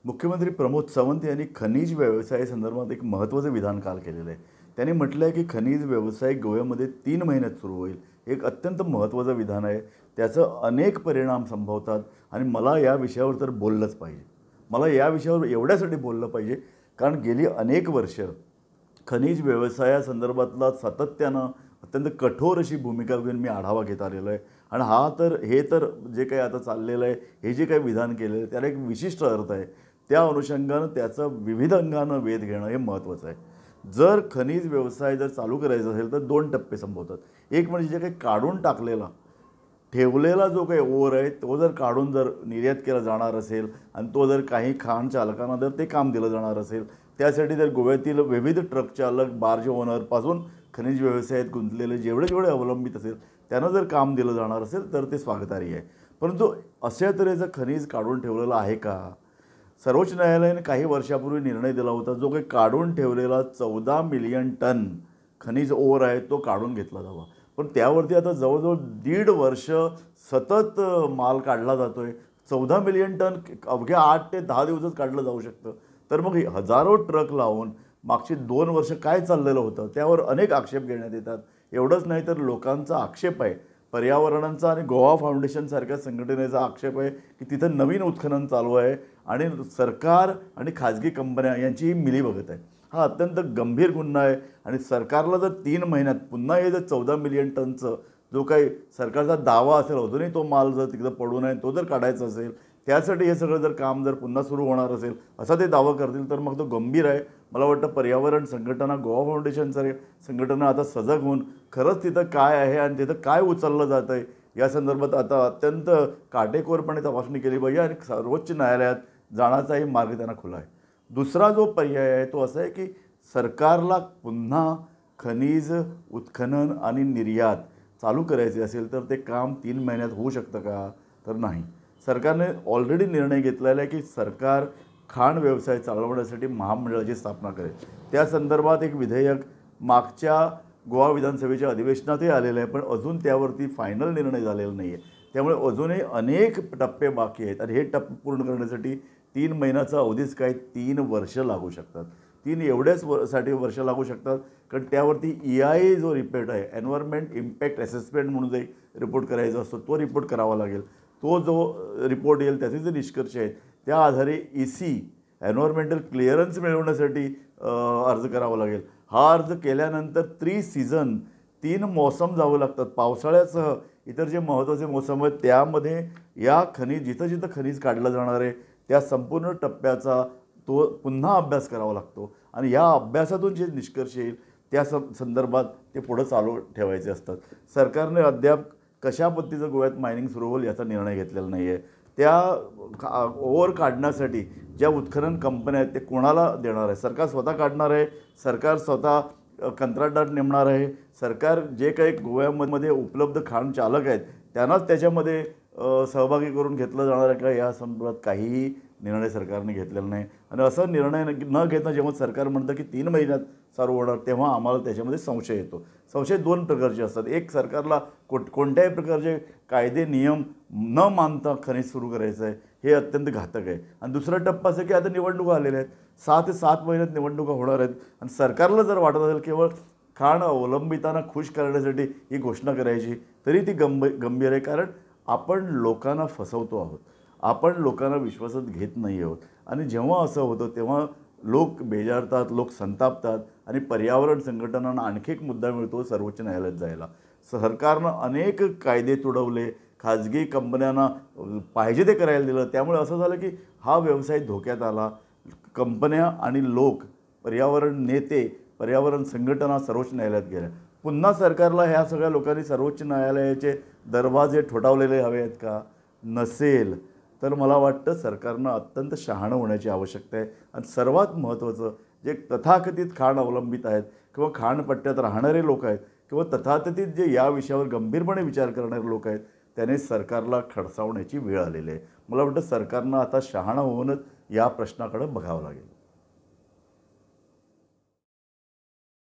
मुख्यमंत्री प्रमोद सावंत यांनी खनिज व्यवसायासंदर्भात एक महत्त्वाचं विधान काल केलेलं आहे. त्यांनी म्हटलं आहे की खनिज व्यवसाय गोव्यामध्ये 3 महिन्यात सुरू होईल. एक अत्यंत महत्त्वाचं विधान आहे. त्याचं अनेक परिणाम संभवतात आणि मला या विषयावर तर बोललंच पाहिजे. मला या विषयावर एवढ्यासाठी बोललं पाहिजे कारण गेली अनेक वर्ष खनिज व्यवसायासंदर्भातला सातत्यानं अत्यंत कठोर अशी भूमिका घेऊन मी आढावा घेत आलेलो आहे आणि हे तर जे काही आता चाललेलं आहे, हे जे काही विधान केलेलं आहे त्याला एक विशिष्ट अर्थ आहे. त्या अनुषंगानं त्याचं विविध अंगानं वेध घेणं हे महत्त्वाचं आहे. जर खनिज व्यवसाय जर चालू करायचा असेल तर 2 टप्पे संभवतात. एक म्हणजे जे काही काढून टाकलेला ठेवलेला जो काही ओर आहे तो जर काढून जर निर्यात केला जाणार असेल आणि तो जर काही खाण चालकांना जर ते काम दिलं जाणार असेल, त्यासाठी जर गोव्यातील विविध ट्रक चालक, बार्ज ओनरपासून खनिज व्यवसायात गुंतलेले जेवढे अवलंबित असेल त्यांना जर काम दिलं जाणार असेल तर ते स्वागतार्ह आहे. परंतु अशा तऱ्हेचं खनिज काढून ठेवलेलं आहे का? सर्वोच्च न्यायालयाने काही वर्षापूर्वी निर्णय दिला होता, जो काही काढून ठेवलेला 14 मिलियन टन खनिज ओर आहे तो काढून घेतला जावा. पण त्यावरती आता जवळजवळ 1.5 वर्ष सतत माल काढला जातोय. 14 मिलियन टन अवघ्या 8 ते 10 दिवसात काढलं जाऊ शकतं. तर मग हजारो ट्रक लावून मागची 2 वर्ष काय चाललेलं होतं त्यावर अनेक आक्षेप घेण्यात येतात. एवढंच नाही तर लोकांचा आक्षेप आहे, पर्यावरणाचा आणि गोवा फाउंडेशनसारख्या संघटनेचा आक्षेप आहे की तिथं नवीन उत्खनन चालू आहे आणि सरकार आणि खाजगी कंपन्या यांची मिलीभगत आहे. हा अत्यंत गंभीर गुन्हा आहे आणि सरकारला जर 3 महिन्यात पुन्हा हे जर 14 मिलियन टनचं जो काही सरकारचा दावा असेल, अजूनही तो माल जर तिकडं पडू नये तो जर काढायचा असेल, त्यासाठी हे सगळं जर काम जर पुन्हा सुरू होणार असेल असा ते दावा करतील तर मग तो गंभीर आहे. मला वाटतं पर्यावरण संघटना, गोवा फाउंडेशनसारख्या संघटना आता सजग होऊन खरंच तिथं काय आहे आणि तिथं काय उचललं जातं आहे या संदर्भात आता अत्यंत काटेकोरपणे तपासणी केली पाहिजे आणि सर्वोच्च न्यायालयात जाण्याचाही मार्ग त्यांना खुला आहे. दुसरा जो पर्याय आहे तो असा आहे की सरकारला पुन्हा खनिज उत्खनन आणि निर्यात चालू करायचे असेल तर ते काम 3 महिन्यात होऊ शकतं का? तर नाही. सरकारने ऑलरेडी निर्णय घेतलेला आहे की सरकार खाण व्यवसाय चालवण्यासाठी महामंडळाची स्थापना करेल. त्या संदर्भात एक विधेयक मागच्या गोवा विधानसभेच्या अधिवेशनातही आलेलं आहे, पण अजून त्यावरती फायनल निर्णय झालेला नाही आहे. त्यामुळे अजूनही अनेक टप्पे बाकी आहेत आणि हे टप्पे पूर्ण करण्यासाठी 3 महिन्याचा अवधीच काय 3 वर्ष लागू शकतात. 3 एवढ्याच साठी वर्ष लागू शकतात कारण त्यावरती EIA जो रिपोर्ट आहे, एन्व्हायरमेंट इम्पॅक्ट असेसमेंट म्हणून जे रिपोर्ट करायचा असतो तो रिपोर्ट करावा लागेल. तो जो रिपोर्ट येईल त्याचे जे निष्कर्ष आहेत त्या आधारे EC एन्व्हायरमेंटल क्लिअरन्स मिळवण्यासाठी अर्ज करावा लागेल. हा अर्ज केल्यानंतर 3 सीझन 3 मोसम जावं लागतात. पावसाळ्यासह इतर जे महत्त्वाचे मोसम आहेत त्यामध्ये या जिथं खनिज काढलं जाणार आहे त्या संपूर्ण टप्प्याचा तो पुन्हा अभ्यास करावा लागतो आणि या अभ्यासातून जे निष्कर्ष येईल त्या संदर्भात ते पुढं चालू ठेवायचे असतात. सरकारने अद्याप कशा पद्धतीचं गोव्यात मायनिंग सुरू होईल याचा निर्णय घेतलेला नाही आहे. त्या ओव्हर काढण्यासाठी ज्या उत्खनन कंपन्या आहेत ते कोणाला देणार आहे? सरकार स्वतः काढणार आहे? सरकार स्वतः कंत्राटदार नेमणार आहे? सरकार जे काही गोव्यामध्ये उपलब्ध खाण चालक आहेत त्यांनाच त्याच्यामध्ये सहभागी करून घेतलं जाणार आहे का? या संदर्भात काहीही निर्णय सरकारने घेतलेला नाही आणि असा निर्णय न घेता जेव्हा सरकार म्हणतं की 3 महिन्यात चालू होणार तेव्हा आम्हाला त्याच्यामध्ये संशय येतो. संशय 2 प्रकारचे असतात. एक, सरकारला कोणत्याही प्रकारचे कायदे नियम न मानता खनिज सुरू करायचं आहे हे अत्यंत घातक आहे. आणि दुसरा टप्पा असं की आता निवडणुका आलेल्या आहेत, 6 ते 7 महिन्यात निवडणुका होणार आहेत आणि सरकारला जर वाटत असेल केवळ खाण अवलंबितांना खुश करण्यासाठी ही घोषणा करायची तरी ती गंभीर आहे. कारण आपण लोकांना फसवतो आहोत, आपण लोकांना विश्वासात घेत नाही आहोत आणि जेव्हा असं होतं तेव्हा लोक बेजारतात, लोक संतापतात आणि पर्यावरण संघटनांना आणखी एक मुद्दा मिळतो सर्वोच्च न्यायालयात जायला. सरकारनं अनेक कायदे तुडवले, खाजगी कंपन्यांना पाहिजे ते करायला दिलं. त्यामुळे असं झालं की हा व्यवसाय धोक्यात आला. कंपन्या आणि लोक, पर्यावरण नेते, पर्यावरण संघटना सर्वोच्च न्यायालयात गेल्या. पुन्हा सरकारला ह्या सगळ्या लोकांनी सर्वोच्च न्यायालयाचे दरवाजे ठोठावलेले हवे आहेत का? नसेल तर मला वाटतं सरकारनं अत्यंत शहाणं होण्याची आवश्यकता आहे. आणि सर्वात महत्त्वाचं, जे तथाकथित खाण अवलंबित आहेत किंवा खाणपट्ट्यात राहणारे लोक आहेत किंवा तथाकथित जे या विषयावर गंभीरपणे विचार करणारे लोक आहेत त्याने सरकारला खडसावण्याची वेळ आलेली आहे. मला वाटतं सरकारनं आता शहाणं होऊनच या प्रश्नाकडे बघावं लागेल.